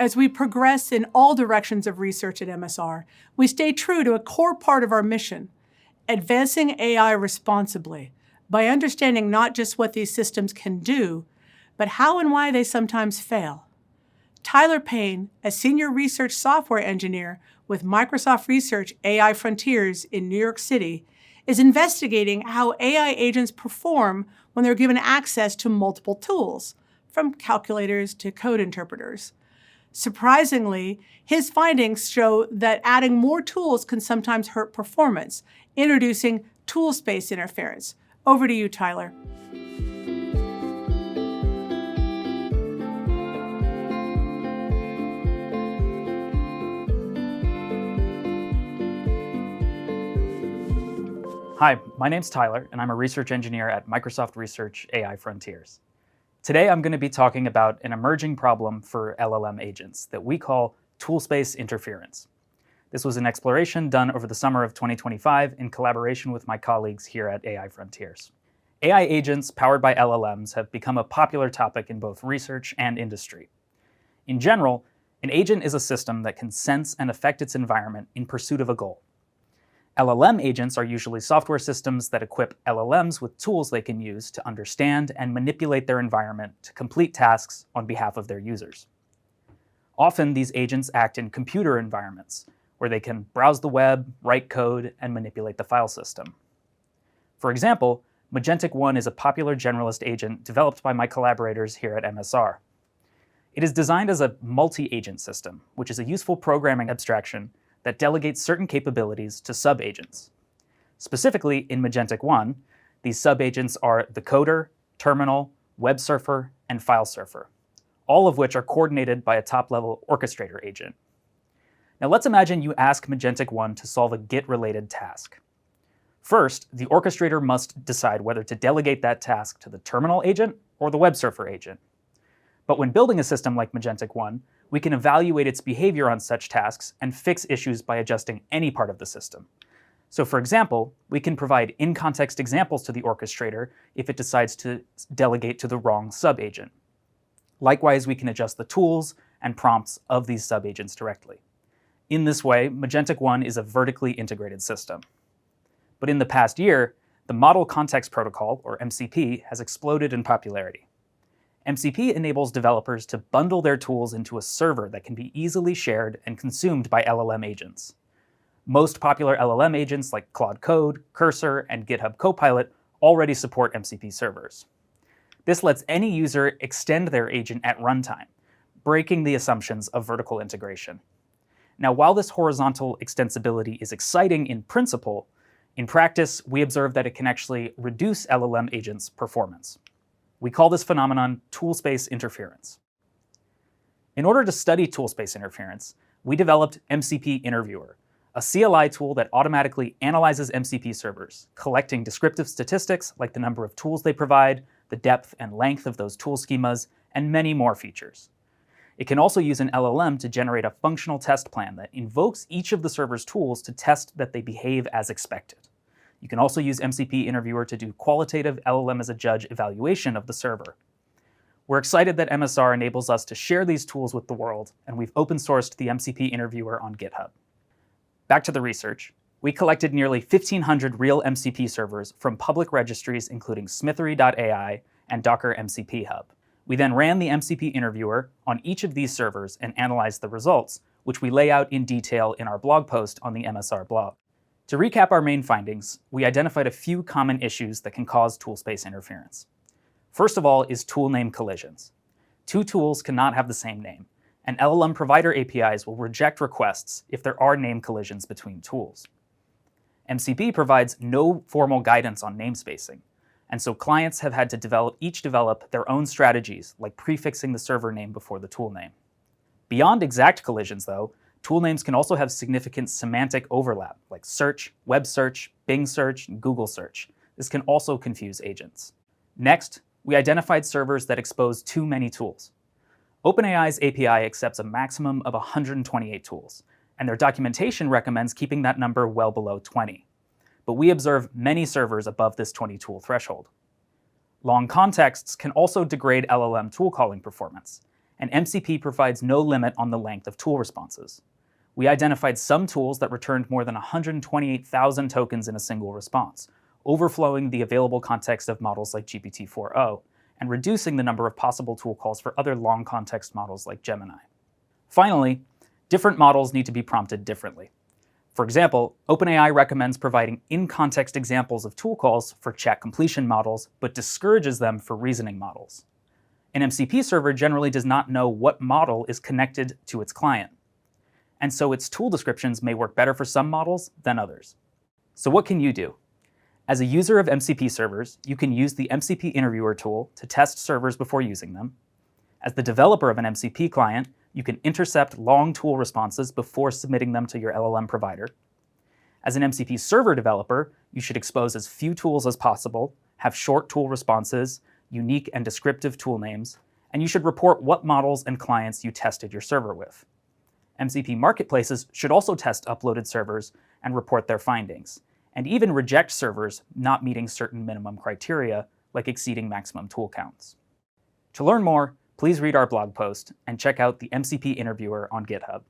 As we progress in all directions of research at MSR, we stay true to a core part of our mission, advancing AI responsibly by understanding not just what these systems can do, but how and why they sometimes fail. Tyler Payne, a senior research software engineer with Microsoft Research AI Frontiers in New York City, is investigating how AI agents perform when they're given access to multiple tools, from calculators to code interpreters. Surprisingly, his findings show that adding more tools can sometimes hurt performance, introducing toolspace interference. Over to you, Tyler. Hi, my name's Tyler, and I'm a research engineer at Microsoft Research AI Frontiers. Today I'm going to be talking about an emerging problem for LLM agents that we call toolspace interference. This was an exploration done over the summer of 2025 in collaboration with my colleagues here at AI Frontiers. AI agents powered by LLMs have become a popular topic in both research and industry. In general, an agent is a system that can sense and affect its environment in pursuit of a goal. LLM agents are usually software systems that equip LLMs with tools they can use to understand and manipulate their environment to complete tasks on behalf of their users. Often, these agents act in computer environments, where they can browse the web, write code, and manipulate the file system. For example, Magentic 1 is a popular generalist agent developed by my collaborators here at MSR. It is designed as a multi-agent system, which is a useful programming abstraction that delegates certain capabilities to sub-agents. Specifically, in Magentic 1, these sub-agents are the coder, terminal, web surfer, and file surfer, all of which are coordinated by a top-level orchestrator agent. Now let's imagine you ask Magentic 1 to solve a Git-related task. First, the orchestrator must decide whether to delegate that task to the terminal agent or the web surfer agent. But when building a system like Magentic 1, we can evaluate its behavior on such tasks and fix issues by adjusting any part of the system. So for example, we can provide in-context examples to the orchestrator if it decides to delegate to the wrong sub-agent. Likewise, we can adjust the tools and prompts of these sub-agents directly. In this way, Magentic 1 is a vertically integrated system. But in the past year, the Model Context Protocol, or MCP, has exploded in popularity. MCP enables developers to bundle their tools into a server that can be easily shared and consumed by LLM agents. Most popular LLM agents like Claude Code, Cursor, and GitHub Copilot already support MCP servers. This lets any user extend their agent at runtime, breaking the assumptions of vertical integration. Now, while this horizontal extensibility is exciting in principle, in practice, we observe that it can actually reduce LLM agents' performance. We call this phenomenon toolspace interference. In order to study toolspace interference, we developed MCP Interviewer, a CLI tool that automatically analyzes MCP servers, collecting descriptive statistics like the number of tools they provide, the depth and length of those tool schemas, and many more features. It can also use an LLM to generate a functional test plan that invokes each of the server's tools to test that they behave as expected. You can also use MCP Interviewer to do qualitative LLM as a judge evaluation of the server. We're excited that MSR enables us to share these tools with the world, and we've open sourced the MCP Interviewer on GitHub. Back to the research. We collected nearly 1,500 real MCP servers from public registries including Smithery.ai and Docker MCP Hub. We then ran the MCP Interviewer on each of these servers and analyzed the results, which we lay out in detail in our blog post on the MSR blog. To recap our main findings, we identified a few common issues that can cause toolspace interference. First of all is tool name collisions. Two tools cannot have the same name, and LLM provider APIs will reject requests if there are name collisions between tools. MCP provides no formal guidance on namespacing, and so clients have had to develop their own strategies, like prefixing the server name before the tool name. Beyond exact collisions, though, tool names can also have significant semantic overlap, like search, web search, Bing search, and Google search. This can also confuse agents. Next, we identified servers that expose too many tools. OpenAI's API accepts a maximum of 128 tools, and their documentation recommends keeping that number well below 20. But we observe many servers above this 20-tool threshold. Long contexts can also degrade LLM tool calling performance, and MCP provides no limit on the length of tool responses. We identified some tools that returned more than 128,000 tokens in a single response, overflowing the available context of models like GPT-4o, and reducing the number of possible tool calls for other long context models like Gemini. Finally, different models need to be prompted differently. For example, OpenAI recommends providing in-context examples of tool calls for chat completion models, but discourages them for reasoning models. An MCP server generally does not know what model is connected to its client, and so its tool descriptions may work better for some models than others. So what can you do? As a user of MCP servers, you can use the MCP Interviewer tool to test servers before using them. As the developer of an MCP client, you can intercept long tool responses before submitting them to your LLM provider. As an MCP server developer, you should expose as few tools as possible, have short tool responses, unique and descriptive tool names, and you should report what models and clients you tested your server with. MCP marketplaces should also test uploaded servers and report their findings, and even reject servers not meeting certain minimum criteria, like exceeding maximum tool counts. To learn more, please read our blog post and check out the MCP Interviewer on GitHub.